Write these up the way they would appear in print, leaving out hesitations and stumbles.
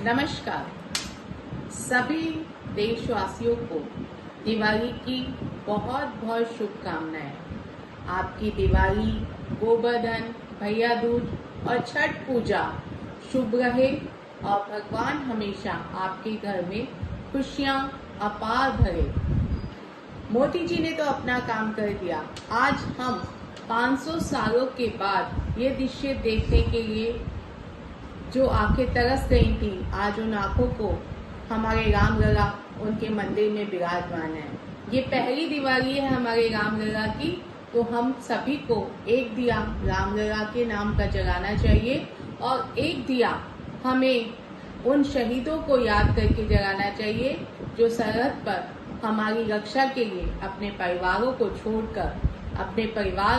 नमस्कार। सभी देशवासियों को दिवाली की बहुत बहुत शुभकामनाएं। आपकी दिवाली, गोवर्धन, भैया दूज और छठ पूजा शुभ रहे और भगवान हमेशा आपके घर में खुशियां अपार भरे। मोदी जी ने तो अपना काम कर दिया। आज हम 500 सालों के बाद ये दृश्य देखने के लिए जो आंखें तरस गई थी, आज उन आंखों को हमारे रामलला उनके मंदिर में विराजमान है। ये पहली दिवाली है हमारे रामलला की, तो हम सभी को एक दिया रामलला के नाम का जलाना चाहिए और एक दिया हमें उन शहीदों को याद करके जलाना चाहिए जो सरहद पर हमारी रक्षा के लिए अपने परिवार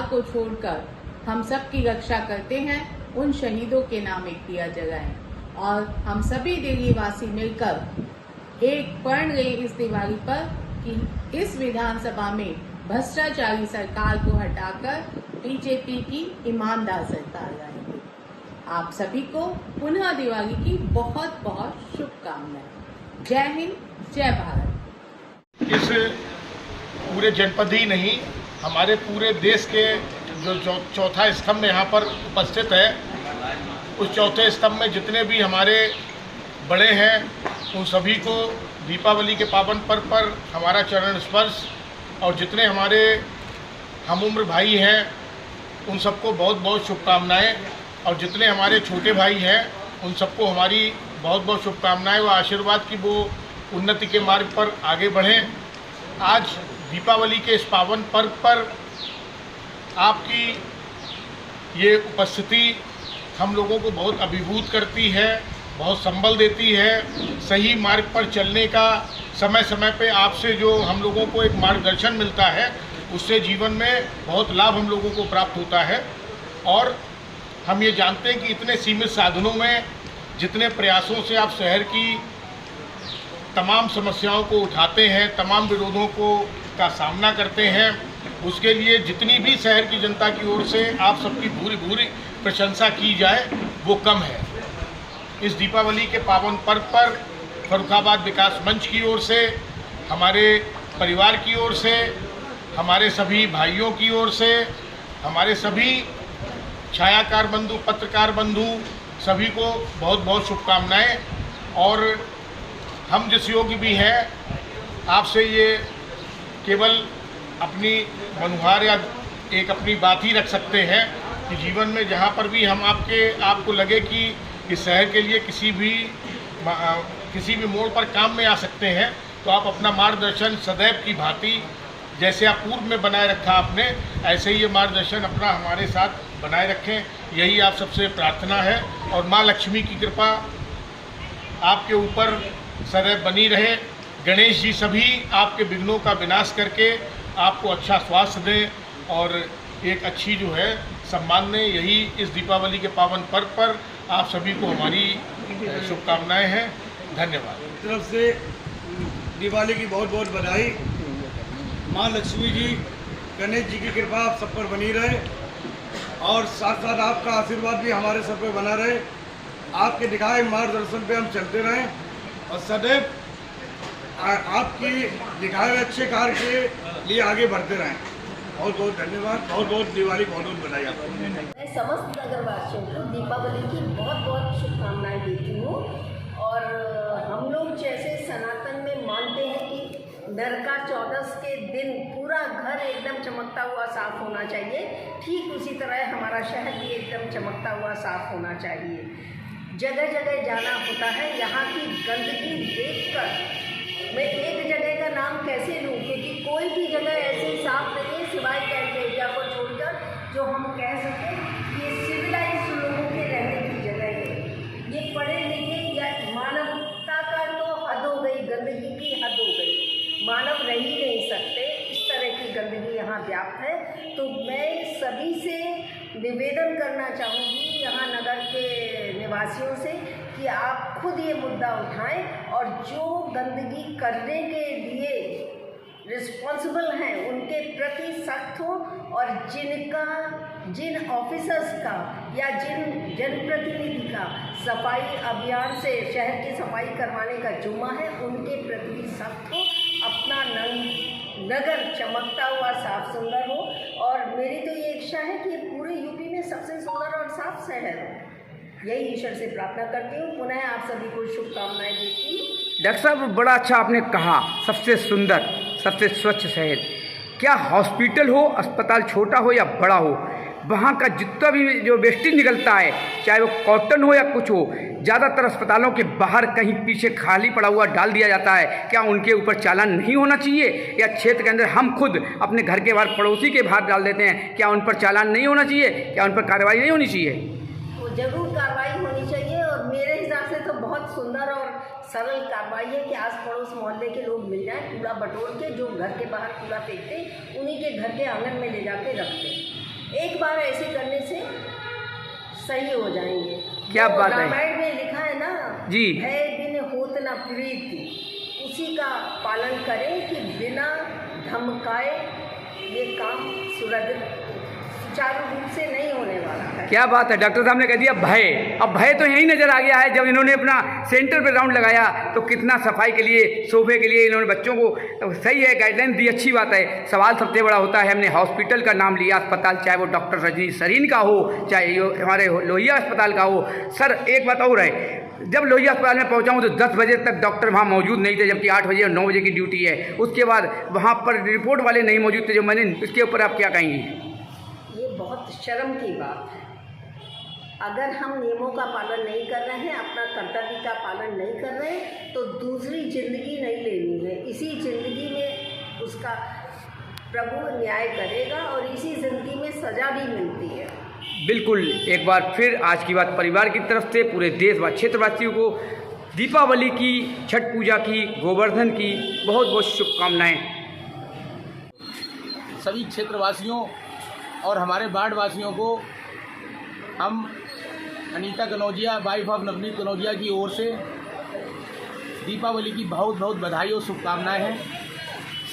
को छोड़कर हम सब की रक्षा करते हैं। उन शहीदों के नाम एक दिया जलाएं और हम सभी दिल्ली वासी मिलकर एक प्रण लें इस दिवाली पर कि इस विधानसभा में भ्रष्टाचारी सरकार को हटाकर बीजेपी की ईमानदार सरकार लाएंगे। आप सभी को पुनः दिवाली की बहुत बहुत शुभकामनाएं। जय हिंद, जय भारत। इस पूरे जनपद ही नहीं, हमारे पूरे देश के जो चौथा स्तंभ यहाँ पर उपस्थित है, उस चौथे स्तंभ में जितने भी हमारे बड़े हैं उन सभी को दीपावली के पावन पर्व पर हमारा चरण स्पर्श, और जितने हमारे हमउम्र भाई हैं उन सबको बहुत बहुत शुभकामनाएं, और जितने हमारे छोटे भाई हैं उन सबको हमारी बहुत बहुत शुभकामनाएं व आशीर्वाद की वो उन्नति के मार्ग पर आगे बढ़ें। आज दीपावली के इस पावन पर्व पर आपकी ये उपस्थिति हम लोगों को बहुत अभिभूत करती है, बहुत संबल देती है। सही मार्ग पर चलने का समय समय पे आपसे जो हम लोगों को एक मार्गदर्शन मिलता है, उससे जीवन में बहुत लाभ हम लोगों को प्राप्त होता है। और हम ये जानते हैं कि इतने सीमित साधनों में जितने प्रयासों से आप शहर की तमाम समस्याओं को उठाते हैं, तमाम विरोधों का सामना करते हैं, उसके लिए जितनी भी शहर की जनता की ओर से आप सबकी भूरी भूरी प्रशंसा की जाए वो कम है। इस दीपावली के पावन पर्व पर फर्रुखाबाद विकास मंच की ओर से, हमारे परिवार की ओर से, हमारे सभी भाइयों की ओर से, हमारे सभी छायाकार बंधु, पत्रकार बंधु सभी को बहुत बहुत शुभकामनाएं। और हम जिस योग्य भी हैं, आपसे ये केवल अपनी मनुहार या एक अपनी बात ही रख सकते हैं कि जीवन में जहाँ पर भी हम आपको लगे कि इस शहर के लिए किसी भी मोड़ पर काम में आ सकते हैं, तो आप अपना मार्गदर्शन सदैव की भांति जैसे आप पूर्व में बनाए रखा आपने, ऐसे ही ये मार्गदर्शन अपना हमारे साथ बनाए रखें, यही आप सबसे प्रार्थना है। और माँ लक्ष्मी की कृपा आपके ऊपर सदैव बनी रहे। गणेश जी सभी आपके विघ्नों का विनाश करके आपको अच्छा स्वास्थ्य दें और एक अच्छी जो है सम्मान दें। यही इस दीपावली के पावन पर्व पर आप सभी को हमारी शुभकामनाएं हैं। धन्यवाद। तरफ से दिवाली की बहुत बहुत बधाई। माँ लक्ष्मी जी, गणेश जी की कृपा आप सब पर बनी रहे और साथ साथ आपका आशीर्वाद भी हमारे सब पर बना रहे। आपके दिखाए मार्गदर्शन पे हम चलते रहें और सदैव आपकी दिखाए हुए अच्छे कार्य के लिए आगे बढ़ते रहें। बहुत बहुत धन्यवाद। बहुत बहुत दिवाली, बहुत बहुत बधाई आपको। मैं समस्त नगरवासियों को दीपावली की बहुत बहुत शुभकामनाएं देती हूँ। और हम लोग जैसे सनातन में मानते हैं कि नरका चौदस के दिन पूरा घर एकदम चमकता हुआ साफ होना चाहिए, ठीक उसी तरह हमारा शहर भी एकदम चमकता हुआ साफ होना चाहिए। जगह जगह जाना होता है, यहाँ की गंदगी देखकर मैं एक जगह का नाम कैसे लूँ, क्योंकि कोई भी जगह ऐसी साफ नहीं है सिवाय कैंट एरिया को छोड़कर जो हम कह सकें कि ये सिविलाइज लोगों के रहने की जगह है। ये पढ़े लिखे या मानवता का तो हद हो गई, गंदगी की हद हो गई, मानव रह ही नहीं सकते, इस तरह की गंदगी यहाँ व्याप्त है। तो मैं सभी से निवेदन करना चाहूँगी यहाँ नगर के निवासियों से कि आप खुद ये मुद्दा उठाएं और जो गंदगी करने के लिए रिस्पॉन्सिबल हैं उनके प्रति सख्त हो और जिन ऑफिसर्स का या जिन जनप्रतिनिधि का सफाई अभियान से शहर की सफाई करवाने का जुम्मा है उनके प्रति भी सख्त हो, अपना नगर चमकता हुआ साफ सुंदर हो। और मेरी तो ये इच्छा है कि पूरे यूपी में सबसे सुंदर और साफ शहर हो। यही ईश्वर से प्रार्थना करती हूँ। पुनः आप सभी को शुभकामनाएं देती हूँ। डॉक्टर साहब, बड़ा अच्छा आपने कहा, सबसे सुंदर सबसे स्वच्छ शहर। क्या हॉस्पिटल हो, अस्पताल छोटा हो या बड़ा हो, वहाँ का जितना भी जो वेस्टेज निकलता है, चाहे वो कॉटन हो या कुछ हो, ज़्यादातर अस्पतालों के बाहर कहीं पीछे खाली पड़ा हुआ डाल दिया जाता है। क्या उनके ऊपर चालान नहीं होना चाहिए? या क्षेत्र के अंदर हम खुद अपने घर के बाहर पड़ोसी के बाहर डाल देते हैं, क्या उन पर चालान नहीं होना चाहिए? क्या उन पर कार्रवाई नहीं होनी चाहिए? तो जरूर कार्रवाई होनी चाहिए। और मेरे हिसाब से तो बहुत सुंदर और सरल कार्रवाई है कि आस पड़ोस मोहल्ले के लोग मिल जाएं, कूड़ा बटोर के, जो घर के बाहर कूड़ा फेंकते उन्हीं के घर के आंगन में ले जाके रखते। एक बार ऐसे करने से सही हो जाएंगे। क्या बात है? रामायण में लिखा है ना जी, भय बिन होत न प्रीति, उसी का पालन करें कि बिना धमकाए ये काम सुचारू रूप से नहीं होने वाला है। क्या बात है, डॉक्टर साहब ने कह दिया भय। अब भय तो यही नज़र आ गया है जब इन्होंने अपना सेंटर पे राउंड लगाया तो कितना सफाई के लिए, शोभे के लिए इन्होंने बच्चों को, तो सही है, गाइडलाइन दी, अच्छी बात है। सवाल सबसे बड़ा होता है, हमने हॉस्पिटल का नाम लिया, अस्पताल, चाहे वो डॉक्टर रजनी सरीन का हो, चाहे हमारे लोहिया अस्पताल का हो। सर एक बात और है, जब लोहिया अस्पताल में पहुंचा हूं तो 10 बजे तक डॉक्टर वहां मौजूद नहीं थे, जबकि 8 बजे और 9 बजे की ड्यूटी है। उसके बाद वहां पर रिपोर्ट वाले नहीं मौजूद थे जो मैंने, इसके ऊपर आप क्या कहेंगी? ये बहुत शर्म की बात है। अगर हम नियमों का पालन नहीं कर रहे हैं, अपना कर्तव्य का पालन नहीं कर रहे हैं, तो दूसरी जिंदगी नहीं लेनी है। इसी जिंदगी में उसका प्रभु न्याय करेगा और इसी जिंदगी में सजा भी मिलती है। बिल्कुल, एक बार फिर आज की बात परिवार की तरफ से पूरे देश व क्षेत्रवासियों को दीपावली की, छठ पूजा की, गोवर्धन की बहुत बहुत शुभकामनाएं। सभी क्षेत्रवासियों और हमारे वार्ड वासियों को हम अनीता कनौजिया, वाइफ ऑफ नवनीत कनौजिया की ओर से दीपावली की बहुत बहुत बधाई और शुभकामनाएं हैं।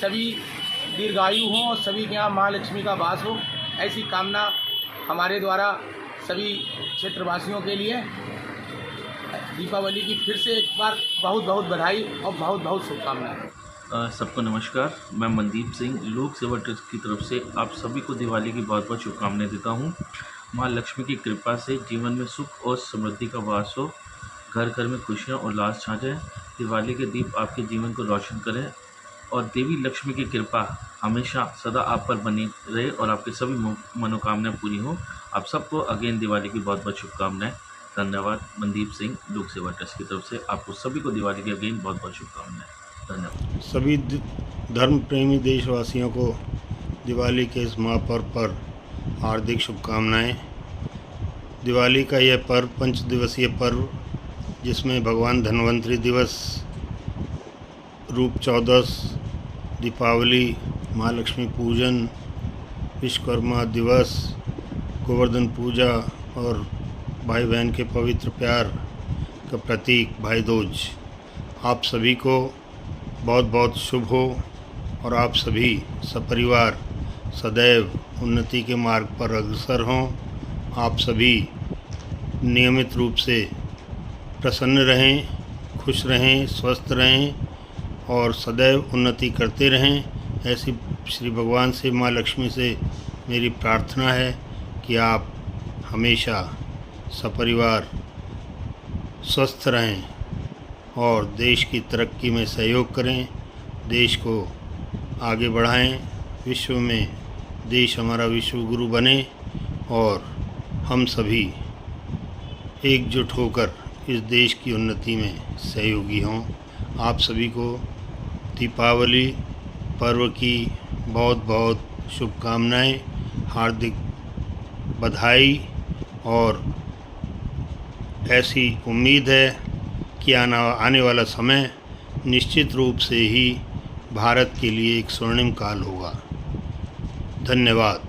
सभी दीर्घायु हों और सभी के यहाँ माँ लक्ष्मी का वास हो, ऐसी कामना हमारे द्वारा सभी क्षेत्रवासियों के लिए। दीपावली की फिर से एक बार बहुत बहुत बधाई और बहुत बहुत शुभकामनाएं। सबको नमस्कार, मैं मनदीप सिंह, लोक सेवा ट्रस्ट की तरफ से आप सभी को दिवाली की बहुत बहुत शुभकामनाएं देता हूं। माँ लक्ष्मी की कृपा से जीवन में सुख और समृद्धि का वास हो, घर घर में खुशियां और लाश छाए। दिवाली के दीप आपके जीवन को रोशन करें और देवी लक्ष्मी की कृपा हमेशा सदा आप पर बनी रहे और आपके सभी मनोकामनाएं पूरी हों। आप सबको अगेन दिवाली की बहुत बहुत शुभकामनाएं। धन्यवाद। मनदीप सिंह, लोक सेवा ट्रस्ट की तरफ से आपको सभी को दिवाली की अगेन बहुत बहुत शुभकामनाएं। धन्यवाद। सभी धर्म प्रेमी देशवासियों को दिवाली के इस महापर्व पर हार्दिक शुभकामनाएं। दिवाली का यह पर्व 5 दिवसीय पर्व, जिसमें भगवान धन्वंतरी दिवस, रूप चौदस, दीपावली, माँ लक्ष्मी पूजन, विश्वकर्मा दिवस, गोवर्धन पूजा और भाई बहन के पवित्र प्यार का प्रतीक भाई दूज आप सभी को बहुत बहुत शुभ हो और आप सभी सपरिवार सदैव उन्नति के मार्ग पर अग्रसर हों। आप सभी नियमित रूप से प्रसन्न रहें, खुश रहें, स्वस्थ रहें और सदैव उन्नति करते रहें। ऐसी श्री भगवान से, माँ लक्ष्मी से मेरी प्रार्थना है कि आप हमेशा सपरिवार स्वस्थ रहें और देश की तरक्की में सहयोग करें, देश को आगे बढ़ाएं, विश्व में देश हमारा विश्व गुरु बने और हम सभी एकजुट होकर इस देश की उन्नति में सहयोगी हों। आप सभी को दीपावली पर्व की बहुत बहुत शुभकामनाएं, हार्दिक बधाई और ऐसी उम्मीद है कि आने वाला समय निश्चित रूप से ही भारत के लिए एक स्वर्णिम काल होगा। धन्यवाद।